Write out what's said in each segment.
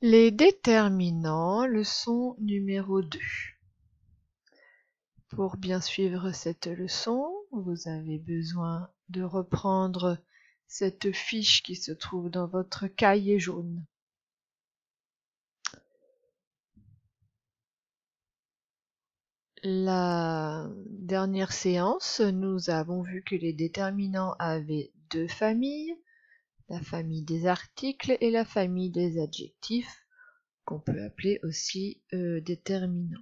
Les déterminants, leçon numéro 2. Pour bien suivre cette leçon, vous avez besoin de reprendre cette fiche qui se trouve dans votre cahier jaune. La dernière séance, nous avons vu que les déterminants avaient deux familles, la famille des articles et la famille des adjectifs, qu'on peut appeler aussi déterminants.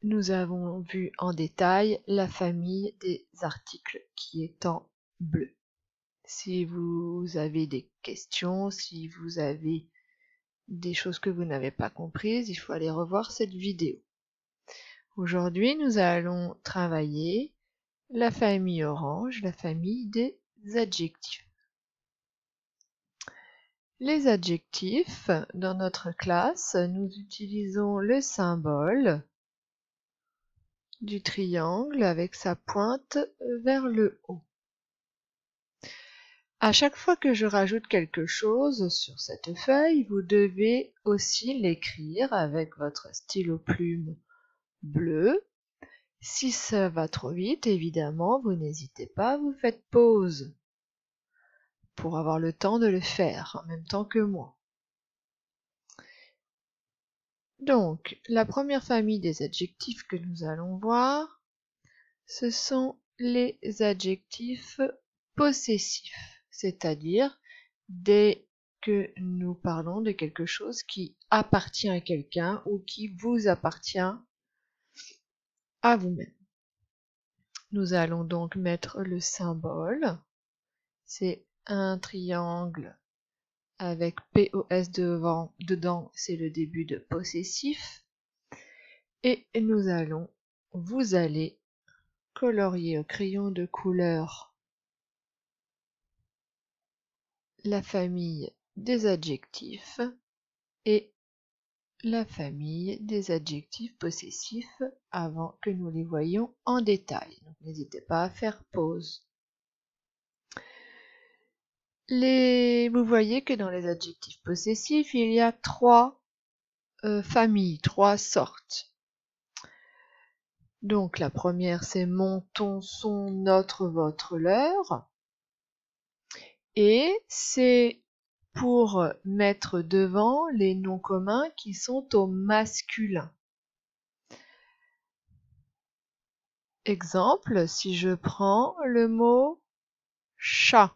Nous avons vu en détail la famille des articles qui est en bleu. Si vous avez des questions, si vous avez des choses que vous n'avez pas comprises, il faut aller revoir cette vidéo. Aujourd'hui, nous allons travailler la famille orange, la famille des adjectifs. Les adjectifs, dans notre classe, nous utilisons le symbole du triangle avec sa pointe vers le haut. À chaque fois que je rajoute quelque chose sur cette feuille, vous devez aussi l'écrire avec votre stylo plume bleu. Si ça va trop vite, évidemment, vous n'hésitez pas, vous faites pause pour avoir le temps de le faire en même temps que moi. Donc, la première famille des adjectifs que nous allons voir, ce sont les adjectifs possessifs, c'est-à-dire dès que nous parlons de quelque chose qui appartient à quelqu'un ou qui vous appartient à vous-même. Nous allons donc mettre le symbole, c'est un triangle avec POS dedans, c'est le début de possessif, et vous allez colorier au crayon de couleur la famille des adjectifs et la famille des adjectifs possessifs avant que nous les voyions en détail. Donc n'hésitez pas à faire pause. Vous voyez que dans les adjectifs possessifs, il y a trois familles, trois sortes. Donc la première, c'est mon, ton, son, notre, votre, leur. Et c'est pour mettre devant les noms communs qui sont au masculin. Exemple, si je prends le mot chat.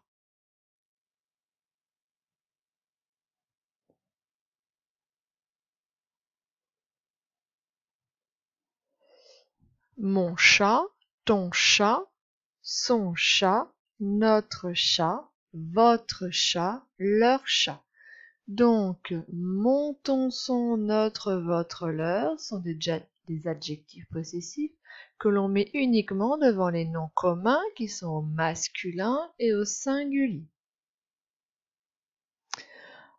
Mon chat, ton chat, son chat, notre chat, votre chat, leur chat. Donc, mon, ton, son, notre, votre, leur sont des adjectifs possessifs que l'on met uniquement devant les noms communs qui sont au masculin et au singulier.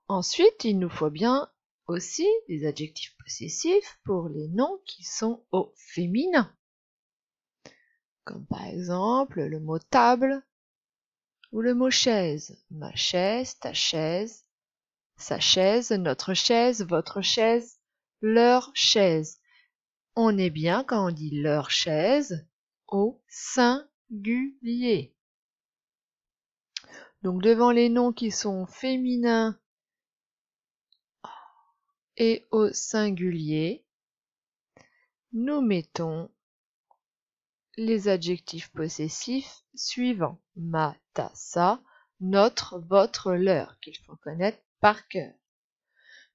Ensuite, il nous faut bien aussi des adjectifs possessifs pour les noms qui sont au féminin. Comme par exemple le mot table ou le mot chaise. Ma chaise, ta chaise, sa chaise, notre chaise, votre chaise, leur chaise. On est bien quand on dit leur chaise au singulier. Donc devant les noms qui sont féminins et au singulier, nous mettons les adjectifs possessifs suivants. Ma, ta, sa, notre, votre, leur, qu'il faut connaître par cœur.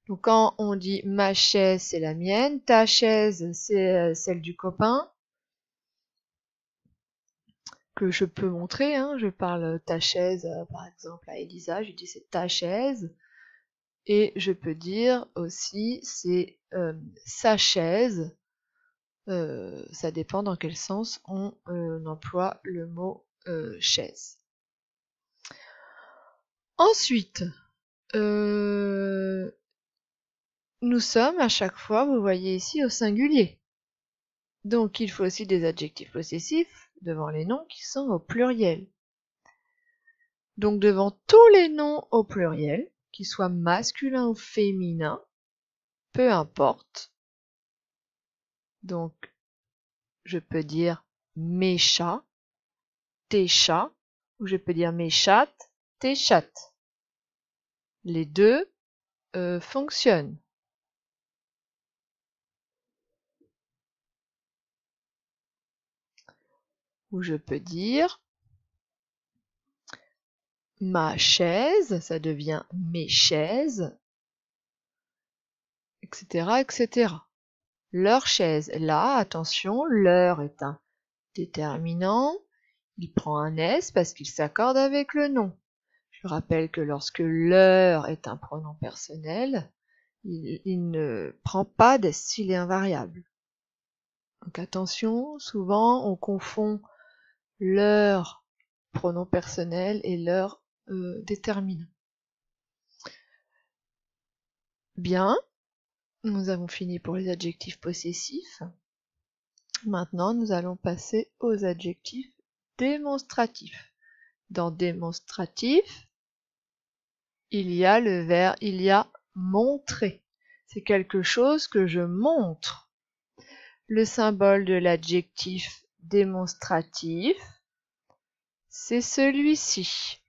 Donc quand on dit ma chaise, c'est la mienne, ta chaise, c'est celle du copain, que je peux montrer, hein. Je parle ta chaise, par exemple, à Elisa, je dis c'est ta chaise, et je peux dire aussi c'est sa chaise, ça dépend dans quel sens on emploie le mot chaise. Ensuite, nous sommes à chaque fois, vous voyez ici, au singulier. Donc il faut aussi des adjectifs possessifs devant les noms qui sont au pluriel. Donc devant tous les noms au pluriel, qu'il soit masculin ou féminin, peu importe. Donc, je peux dire mes chats, tes chats, ou je peux dire mes chattes, tes chattes. Les deux fonctionnent. Ou je peux dire ma chaise, ça devient mes chaises, etc., etc. Leur chaise, là, attention, leur est un déterminant, il prend un S parce qu'il s'accorde avec le nom. Je rappelle que lorsque leur est un pronom personnel, il ne prend pas d'S s'il est invariable. Donc attention, souvent on confond leur pronom personnel et leur déterminant. Bien, nous avons fini pour les adjectifs possessifs. Maintenant, nous allons passer aux adjectifs démonstratifs. Dans démonstratif, il y a le verbe, il y a montrer. C'est quelque chose que je montre. Le symbole de l'adjectif démonstratif, c'est celui-ci.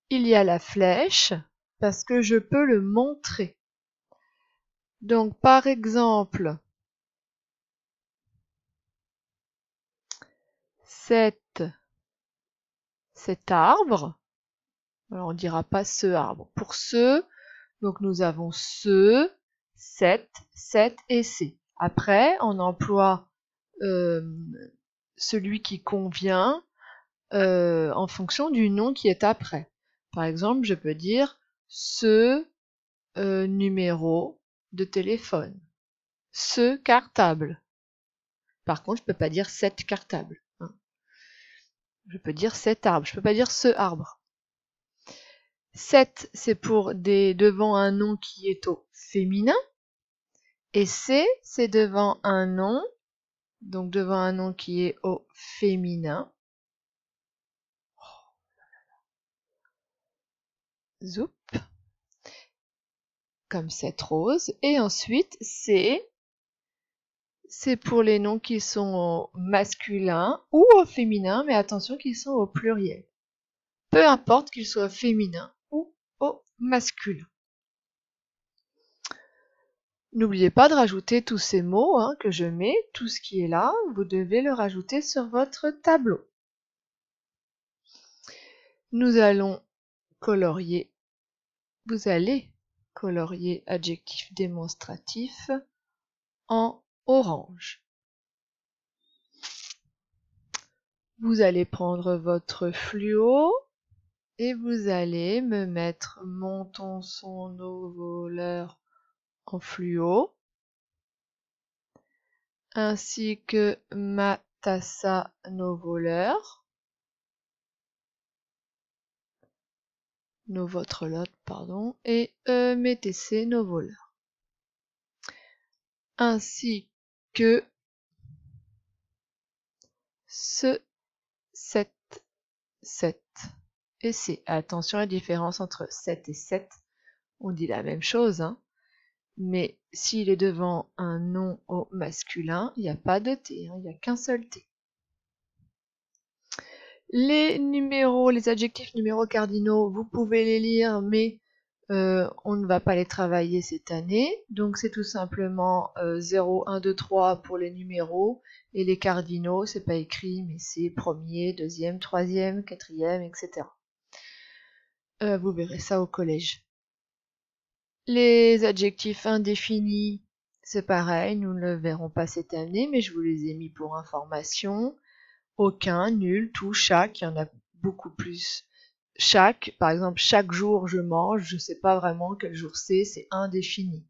Il y a la flèche parce que je peux le montrer. Donc, par exemple, cet arbre, alors on ne dira pas ce arbre. Pour ce, donc nous avons ce, cette et ces. Après, on emploie celui qui convient en fonction du nom qui est après. Par exemple, je peux dire ce numéro de téléphone, ce cartable. Par contre, je ne peux pas dire cet cartable. Hein. Je peux dire cet arbre, je ne peux pas dire ce arbre. Cet, c'est pour devant un nom qui est au féminin. Et c'est devant un nom, donc devant un nom qui est au féminin. Zoup. Comme cette rose. Et ensuite, c'est pour les noms qui sont au masculin ou au féminin, mais attention qu'ils sont au pluriel. Peu importe qu'ils soient féminins ou au masculin. N'oubliez pas de rajouter tous ces mots que je mets, tout ce qui est là, vous devez le rajouter sur votre tableau. Nous allons colorier, vous allez colorier adjectif démonstratif en orange. Vous allez prendre votre fluo et vous allez me mettre mon tronçon nos voleurs en fluo, ainsi que ma tassa nos voleurs, nos votre lot, pardon, et mes TC nos voleurs, ainsi que ce, cette et c'est. Attention à la différence entre 7 et 7, on dit la même chose, mais s'il est devant un nom au masculin, il n'y a pas de T, il n'y a qu'un seul T. Les numéros, les adjectifs numéros cardinaux, vous pouvez les lire, mais on ne va pas les travailler cette année. Donc c'est tout simplement 0, 1, 2, 3 pour les numéros, et les cardinaux, c'est pas écrit, mais c'est premier, deuxième, troisième, quatrième, etc. Vous verrez ça au collège. Les adjectifs indéfinis, c'est pareil, nous ne le verrons pas cette année, mais je vous les ai mis pour information. Aucun, nul, tout, chaque, il y en a beaucoup plus. Chaque, par exemple, chaque jour je mange, je ne sais pas vraiment quel jour c'est indéfini.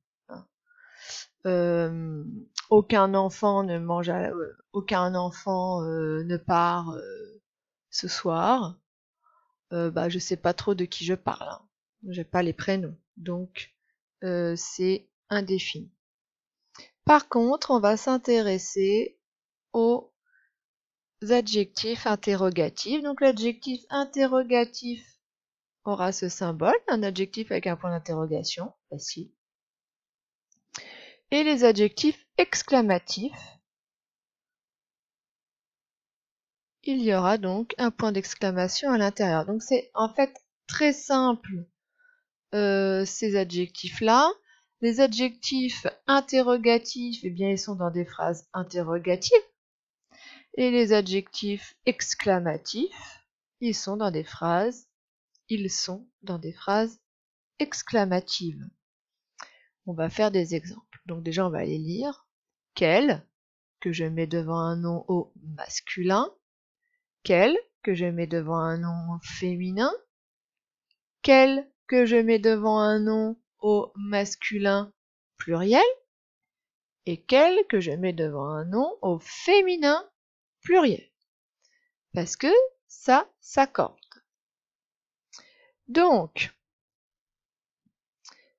Aucun enfant ne mange, aucun enfant ne part ce soir. Je sais pas trop de qui je parle. J'ai pas les prénoms, donc c'est indéfini. Par contre, on va s'intéresser aux adjectifs interrogatifs. Donc l'adjectif interrogatif aura ce symbole, un adjectif avec un point d'interrogation, facile. Et les adjectifs exclamatifs, il y aura donc un point d'exclamation à l'intérieur. Donc c'est en fait très simple ces adjectifs-là. Les adjectifs interrogatifs, eh bien ils sont dans des phrases interrogatives. Et les adjectifs exclamatifs, ils sont dans des phrases exclamatives. On va faire des exemples. Donc déjà on va les lire. Quel, que je mets devant un nom au masculin. Quel, que je mets devant un nom féminin. Quel, que je mets devant un nom au masculin pluriel. Et quel, que je mets devant un nom au féminin pluriel. Parce que ça s'accorde. Donc,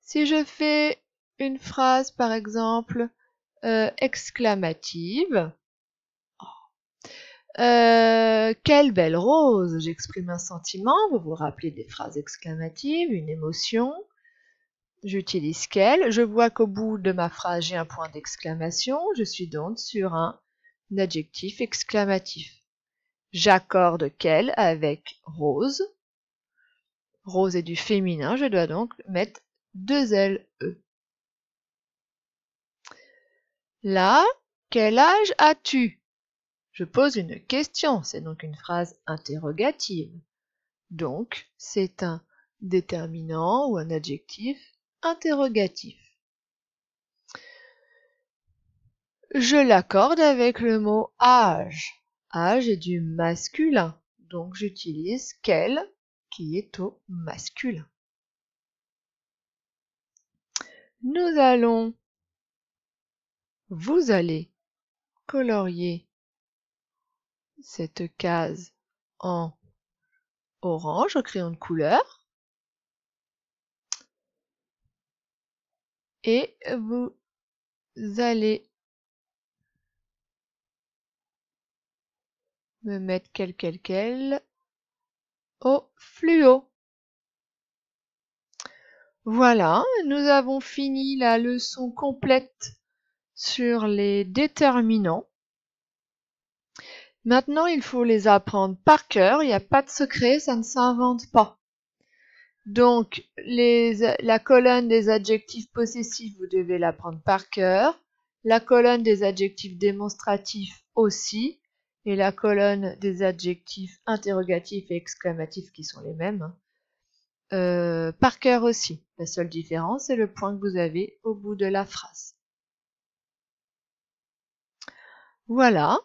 si je fais une phrase par exemple exclamative, quelle belle rose, j'exprime un sentiment, vous vous rappelez des phrases exclamatives, une émotion, j'utilise quelle, je vois qu'au bout de ma phrase j'ai un point d'exclamation, je suis donc sur un adjectif exclamatif. J'accorde quelle avec rose, rose est du féminin, je dois donc mettre 2 L-E. Là, quel âge as-tu? Je pose une question, c'est donc une phrase interrogative. Donc, c'est un déterminant ou un adjectif interrogatif. Je l'accorde avec le mot âge. Âge est du masculin, donc j'utilise quel qui est au masculin. Vous allez colorier cette case en orange au crayon de couleur et vous allez me mettre quel au fluo. Voilà, nous avons fini la leçon complète sur les déterminants. Maintenant, il faut les apprendre par cœur, il n'y a pas de secret, ça ne s'invente pas. Donc, la colonne des adjectifs possessifs, vous devez l'apprendre par cœur. La colonne des adjectifs démonstratifs aussi. Et la colonne des adjectifs interrogatifs et exclamatifs qui sont les mêmes. Par cœur aussi. La seule différence, c'est le point que vous avez au bout de la phrase. Voilà.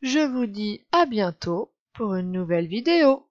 Je vous dis à bientôt pour une nouvelle vidéo.